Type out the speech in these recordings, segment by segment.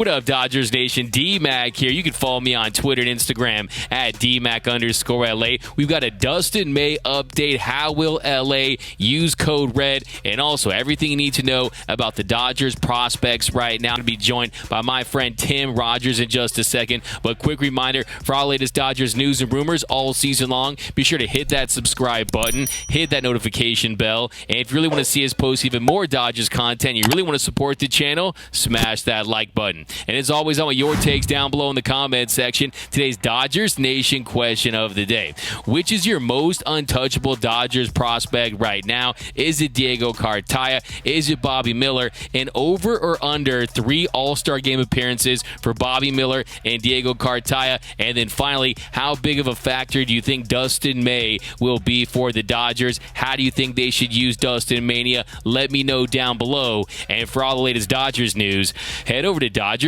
What up, Dodgers Nation? D-Mac here. You can follow me on Twitter and Instagram at DMac_LA. We've got a Dustin May update. How will LA use code RED? And also everything you need to know about the Dodgers prospects right now. I'm going to be joined by my friend Tim Rogers in just a second. But quick reminder, for all latest Dodgers news and rumors all season long, be sure to hit that subscribe button, hit that notification bell. And if you really want to see us post even more Dodgers content, you really want to support the channel, smash that like button. And as always, I want your takes down below in the comment section. Today's Dodgers Nation question of the day. Which is your most untouchable Dodgers prospect right now? Is it Diego Cartaya? Is it Bobby Miller? And over or under 3 All-Star Game appearances for Bobby Miller and Diego Cartaya? And then finally, how big of a factor do you think Dustin May will be for the Dodgers? How do you think they should use Dustin Mania? Let me know down below. And for all the latest Dodgers news, head over to DodgersNation.com.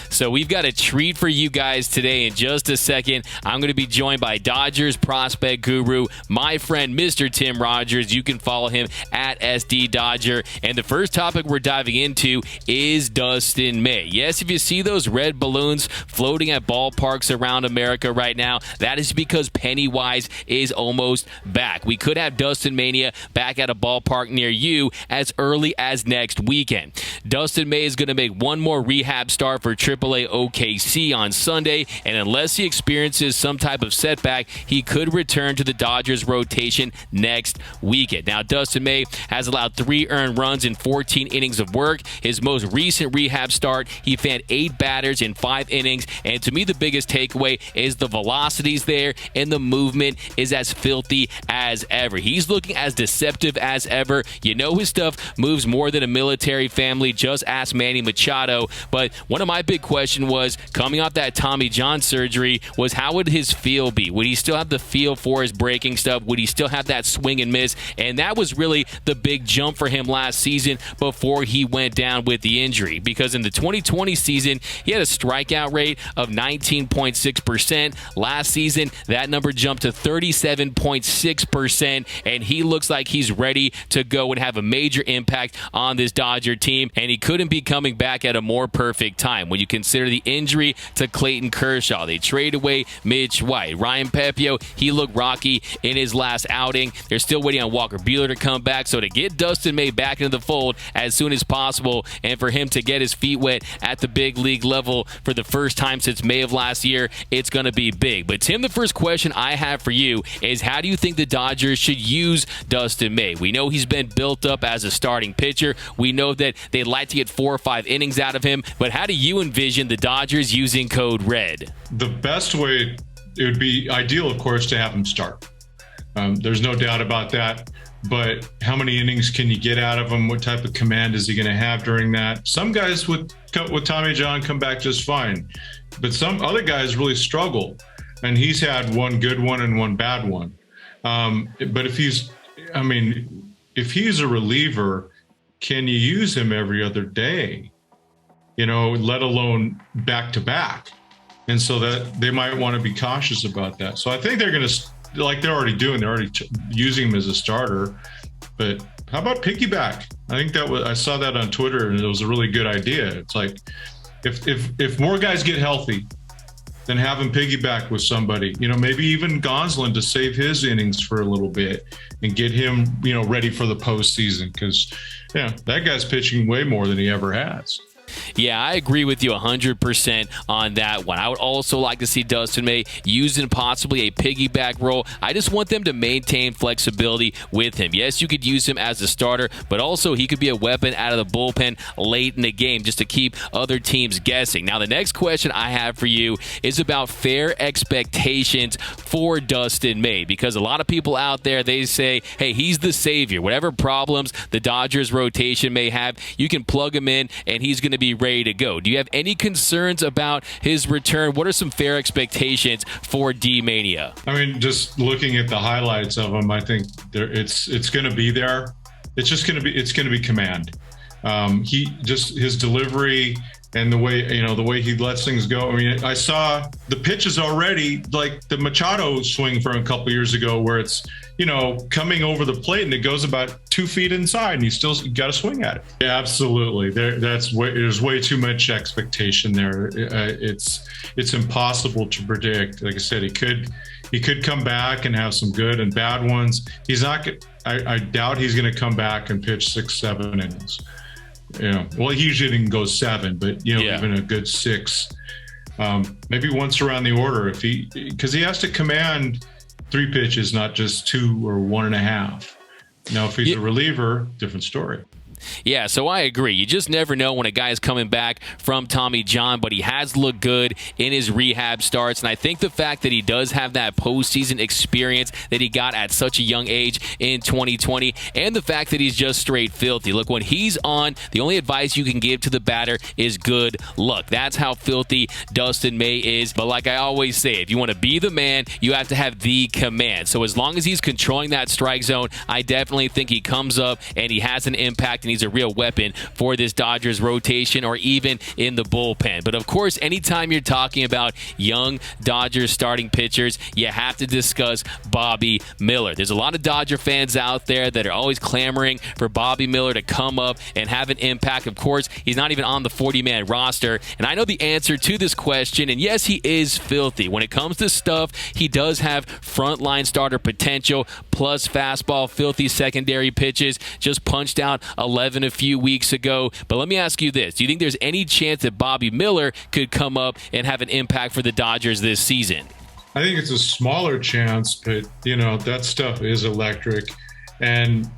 So we've got a treat for you guys today. In just a second, I'm going to be joined by Dodgers prospect guru, my friend Mr. Tim Rogers. You can follow him at SD Dodger. And the first topic we're diving into is Dustin May. Yes, if you see those red balloons floating at ballparks around America right now, that is because Pennywise is almost back. We could have Dustin Mania back at a ballpark near you as early as next weekend. Dustin May is going to make one more rehab start for AAA OKC on Sunday, and unless he experiences some type of setback, he could return to the Dodgers rotation next weekend. Now, Dustin May has allowed 3 earned runs in 14 innings of work. His most recent rehab start, he fanned 8 batters in 5 innings, and to me, the biggest takeaway is the velocity's there, and the movement is as filthy as ever. He's looking as deceptive as ever. You know his stuff moves more than a military family. Just ask Manny Machado. But one of my big question was, coming off that Tommy John surgery, was how would his feel be? Would he still have the feel for his breaking stuff? Would he still have that swing and miss? And that was really the big jump for him last season before he went down with the injury. Because in the 2020 season, he had a strikeout rate of 19.6%. Last season, that number jumped to 37.6%, and he looks like he's ready to go and have a major impact on this Dodger team, and he couldn't be coming back at a more perfect time. When you consider the injury to Clayton Kershaw, they trade away Mitch White. Ryan Pepiot, he looked rocky in his last outing. They're still waiting on Walker Buehler to come back. So to get Dustin May back into the fold as soon as possible and for him to get his feet wet at the big league level for the first time since May of last year, it's going to be big. But Tim, the first question I have for you is, how do you think the Dodgers should use Dustin May? We know he's been built up as a starting pitcher. We know that they'd like to get 4 or 5 innings out of him. But how do you envision the Dodgers using code RED? The best way, it would be ideal, of course, to have him start. There's no doubt about that. But how many innings can you get out of him? What type of command is he going to have during that? Some guys with Tommy John come back just fine, but some other guys really struggle. And he's had one good one and one bad one. But if he's a reliever, can you use him every other day? Let alone back to back. And so that they might want to be cautious about that. So I think they're going to, like they're already doing, they're already using him as a starter. But how about piggyback? I think I saw that on Twitter, and it was a really good idea. It's like, if more guys get healthy, then have him piggyback with somebody, maybe even Gonsolin to save his innings for a little bit and get him, ready for the postseason. Because, that guy's pitching way more than he ever has. Yeah, I agree with you 100% on that one. I would also like to see Dustin May used in possibly a piggyback role. I just want them to maintain flexibility with him. Yes, you could use him as a starter, but also he could be a weapon out of the bullpen late in the game just to keep other teams guessing. Now, the next question I have for you is about fair expectations for Dustin May, because a lot of people out there, they say, hey, he's the savior. Whatever problems the Dodgers rotation may have, you can plug him in and he's going to be ready to go. Do you have any concerns about his return? What are some fair expectations for D-Mania? Just looking at the highlights of him, I think it's going to be there. It's going to be command. His delivery, and the way he lets things go. I mean, I saw the pitches already, like the Machado swing from a couple years ago, where it's coming over the plate and it goes about 2 feet inside, and you still got to swing at it. Yeah, absolutely. There's way too much expectation there. It's impossible to predict. Like I said, he could come back and have some good and bad ones. He's not. I doubt he's going to come back and pitch 6-7 innings. Well, he usually didn't go 7, but even a good 6, maybe once around the order, because he has to command 3 pitches, not just 2 or 1.5. Now, if he's a reliever, different story. Yeah, so I agree. You just never know when a guy is coming back from Tommy John, but he has looked good in his rehab starts. And I think the fact that he does have that postseason experience that he got at such a young age in 2020, and the fact that he's just straight filthy. Look, when he's on, the only advice you can give to the batter is good luck. That's how filthy Dustin May is. But like I always say, if you want to be the man, you have to have the command. So as long as he's controlling that strike zone, I definitely think he comes up and he has an impact, and he's a real weapon for this Dodgers rotation or even in the bullpen. But of course, anytime you're talking about young Dodgers starting pitchers, you have to discuss Bobby Miller. There's a lot of Dodger fans out there that are always clamoring for Bobby Miller to come up and have an impact. Of course, he's not even on the 40-man roster. And I know the answer to this question, and yes, he is filthy. When it comes to stuff, he does have frontline starter potential, plus fastball, filthy secondary pitches. Just punched out 11 a few weeks ago. But let me ask you this. Do you think there's any chance that Bobby Miller could come up and have an impact for the Dodgers this season? I think it's a smaller chance, but, that stuff is electric. And,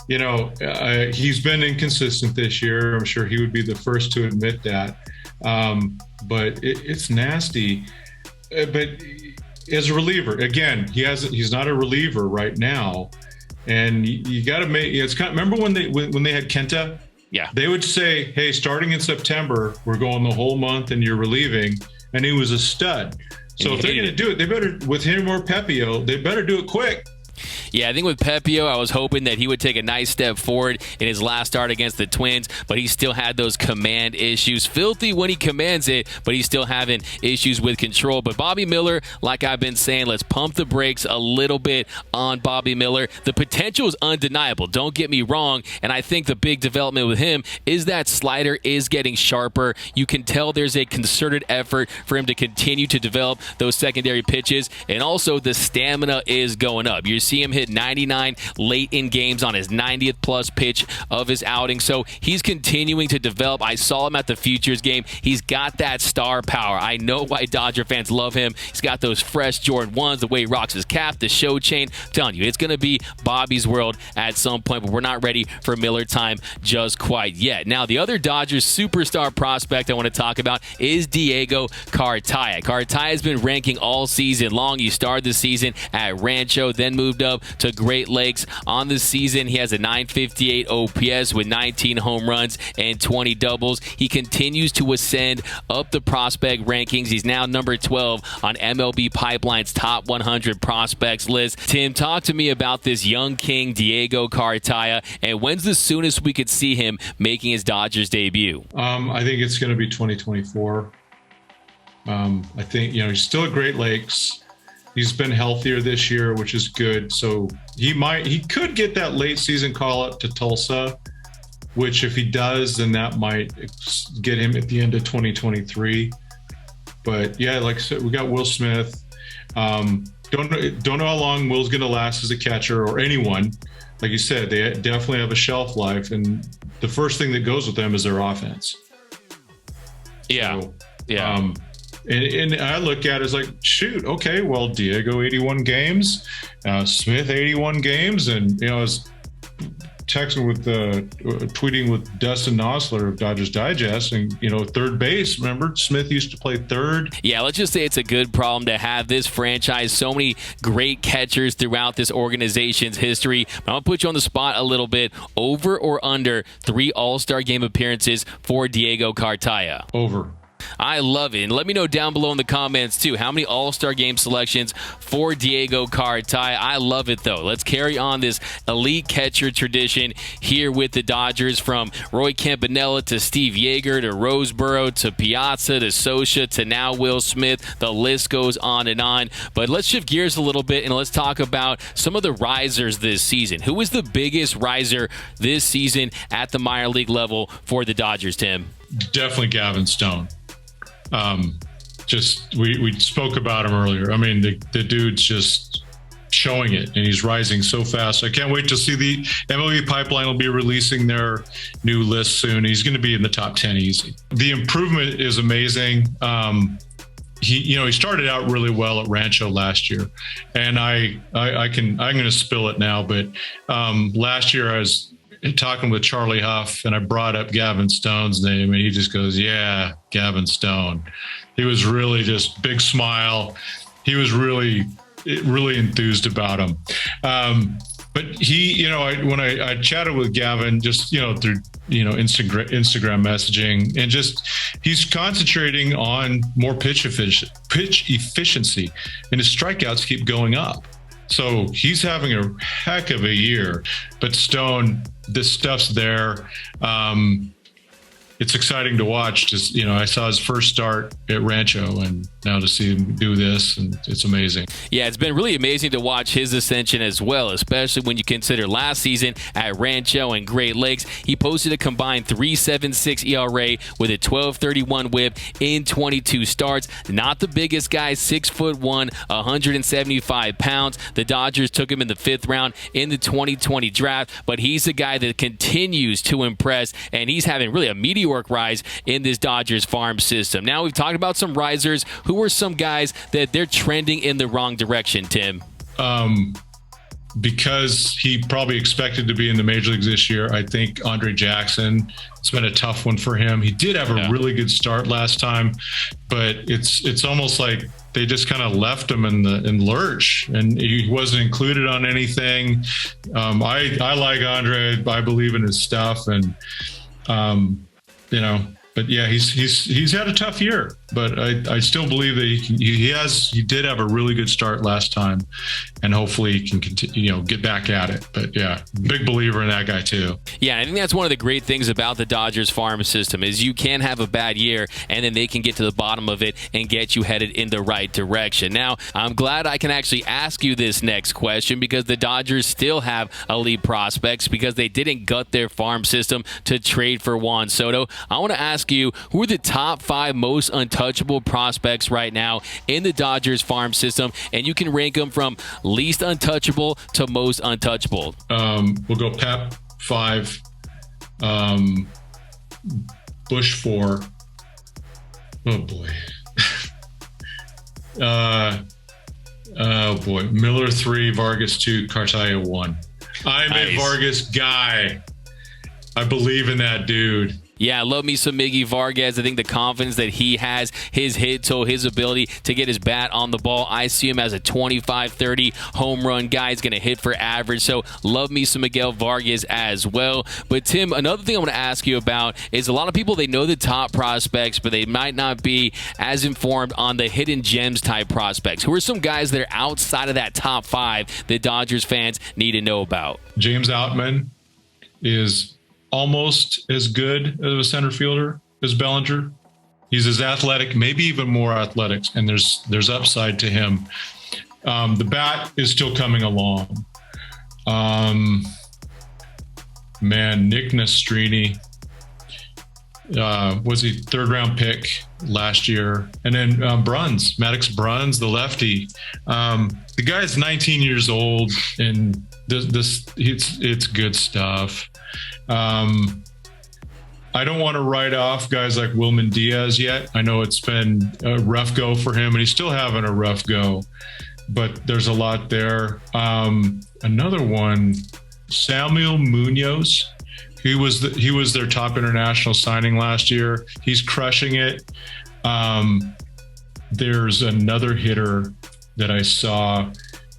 he's been inconsistent this year. I'm sure he would be the first to admit that. But it's nasty. But as a reliever, again, he's not a reliever right now. And you got to make it's kind of, remember when they had Kenta? Yeah. They would say, hey, starting in September, we're going the whole month and you're relieving. And he was a stud. So if they're going to do it, they better, with him or Pepio, they better do it quick. Yeah, I think with Pepio, I was hoping that he would take a nice step forward in his last start against the Twins, but he still had those command issues. Filthy when he commands it, but he's still having issues with control. But Bobby Miller, like I've been saying, let's pump the brakes a little bit on Bobby Miller. The potential is undeniable, don't get me wrong, and I think the big development with him is that slider is getting sharper. You can tell there's a concerted effort for him to continue to develop those secondary pitches, and also the stamina is going up. You see him hit 99 late in games on his 90th plus pitch of his outing. So he's continuing to develop. I saw him at the Futures game. He's got that star power. I know why Dodger fans love him. He's got those fresh Jordan 1s, the way he rocks his cap, the show chain. I'm telling you, it's going to be Bobby's world at some point, but we're not ready for Miller time just quite yet. Now, the other Dodgers superstar prospect I want to talk about is Diego Cartaya. Cartaya has been ranking all season long. He started the season at Rancho, then moved up to Great Lakes. On the season, he has a .958 OPS with 19 home runs and 20 doubles. He continues to ascend up the prospect rankings. He's now number 12 on MLB Pipeline's top 100 prospects list. Tim, talk to me about this young king, Diego Cartaya, and when's the soonest we could see him making his Dodgers debut? I think it's going to be 2024. I think, he's still at Great Lakes. He's been healthier this year, which is good. So he could get that late season call up to Tulsa, which if he does, then that might get him at the end of 2023. But yeah, like I said, we got Will Smith. Don't know how long Will's going to last as a catcher or anyone. Like you said, they definitely have a shelf life, and the first thing that goes with them is their offense. Yeah. So, yeah. And I look at it as like, shoot, okay, well, Diego 81 games, Smith 81 games, and I was tweeting with Dustin Nosler of Dodgers Digest, and third base. Remember, Smith used to play third. Yeah, let's just say it's a good problem to have. This franchise, so many great catchers throughout this organization's history. I'm gonna put you on the spot a little bit. Over or under 3 All-Star game appearances for Diego Cartaya? Over. I love it. And let me know down below in the comments, too, how many All-Star Game selections for Diego Cartaya. I love it, though. Let's carry on this elite catcher tradition here with the Dodgers, from Roy Campanella to Steve Yeager to Roseboro to Piazza to Socia to now Will Smith. The list goes on and on. But let's shift gears a little bit and let's talk about some of the risers this season. Who was the biggest riser this season at the minor league level for the Dodgers, Tim? Definitely Gavin Stone. We spoke about him earlier. I mean, the dude's just showing it, and he's rising so fast. I can't wait to see the MLB Pipeline will be releasing their new list soon. He's going to be in the top 10 easy. The improvement is amazing. He started out really well at Rancho last year, and I'm going to spill it now, but last year I was talking with Charlie Huff and I brought up Gavin Stone's name, and he just goes, "Yeah, Gavin Stone." He was really just big smile. He was really enthused about him. But he, when I chatted with Gavin, just, through, Instagram messaging, and just, he's concentrating on more pitch efficiency, and his strikeouts keep going up. So he's having a heck of a year. But Stone, this stuff's there. It's exciting to watch. Just, I saw his first start at Rancho, and now to see him do this, and it's amazing. Yeah, it's been really amazing to watch his ascension as well, especially when you consider last season at Rancho and Great Lakes. He posted a combined 3.76 ERA with a 12.31 WHIP in 22 starts. Not the biggest guy, 6'1", 175 pounds. The Dodgers took him in the 5th round in the 2020 draft, but he's a guy that continues to impress, and he's having really a meteoric rise in this Dodgers farm system. Now, we've talked about some risers. Who are some guys that they're trending in the wrong direction, Tim? Because he probably expected to be in the major leagues this year, I think Andre Jackson, it's been a tough one for him. He did have a really good start last time, but it's almost like they just kind of left him in lurch, and he wasn't included on anything. I like Andre. I believe in his stuff, and but yeah, he's had a tough year, but I still believe that he did have a really good start last time, and hopefully he can continue, get back at it. But yeah, big believer in that guy too. Yeah, I think that's one of the great things about the Dodgers farm system is you can have a bad year, and then they can get to the bottom of it and get you headed in the right direction. Now, I'm glad I can actually ask you this next question, because the Dodgers still have elite prospects because they didn't gut their farm system to trade for Juan Soto. I want to ask you, who are the top 5 most untouchable prospects right now in the Dodgers farm system? And you can rank them from least untouchable to most untouchable. We'll go Pep 5, Bush 4. Oh boy. Oh boy. Miller 3, Vargas 2, Cartaya 1. I'm a Vargas guy. I believe in that dude. Yeah, I love me some Miggy Vargas. I think the confidence that he has, his hit tool, his ability to get his bat on the ball, I see him as a 25-30 home run guy. He's going to hit for average. So love me some Miguel Vargas as well. But Tim, another thing I want to ask you about is a lot of people, they know the top prospects, but they might not be as informed on the hidden gems type prospects. Who are some guys that are outside of that top 5 that Dodgers fans need to know about? James Outman is almost as good as a center fielder as Bellinger. He's as athletic, maybe even more athletic, and there's upside to him. The bat is still coming along. Nick Nastrini, was he 3rd round pick last year? And then Maddox Bruns, the lefty. The guy's 19 years old, and it's good stuff. I don't want to write off guys like Wilman Diaz yet. I know it's been a rough go for him, and he's still having a rough go, but there's a lot there. Another one, Samuel Munoz. He was their top international signing last year. He's crushing it. There's another hitter that I saw.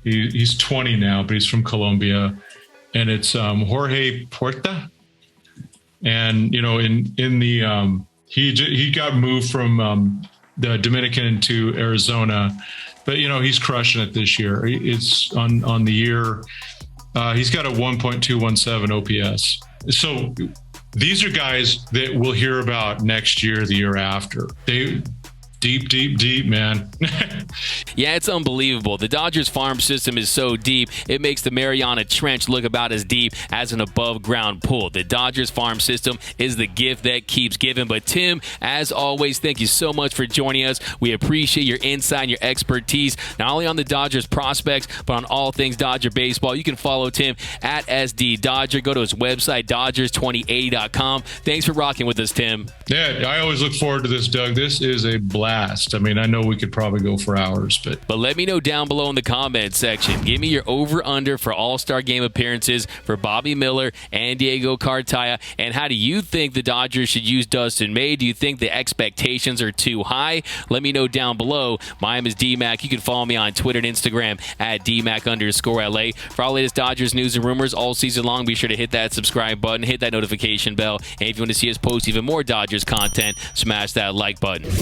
He's 20 now, but he's from Colombia, and it's Jorge Porta. And in the He got moved from the Dominican to Arizona, but he's crushing it this year. It's on the year. He's got a 1.217 OPS. So these are guys that we'll hear about next year, the year after. They deep, man. Yeah, it's unbelievable. The Dodgers farm system is so deep, it makes the Mariana Trench look about as deep as an above-ground pool. The Dodgers farm system is the gift that keeps giving. But Tim, as always, thank you so much for joining us. We appreciate your insight and your expertise, not only on the Dodgers prospects, but on all things Dodger baseball. You can follow Tim at SD Dodger. Go to his website, Dodgers2080.com. Thanks for rocking with us, Tim. Yeah, I always look forward to this, Doug. This is a blast. I mean, I know we could probably go for hours, but let me know down below in the comments section. Give me your over-under for All-Star Game appearances for Bobby Miller and Diego Cartaya. And how do you think the Dodgers should use Dustin May? Do you think the expectations are too high? Let me know down below. My name is DMAC. You can follow me on Twitter and Instagram at DMAC_LA. For all latest Dodgers news and rumors all season long, be sure to hit that subscribe button, hit that notification bell. And if you want to see us post even more Dodgers content, smash that like button.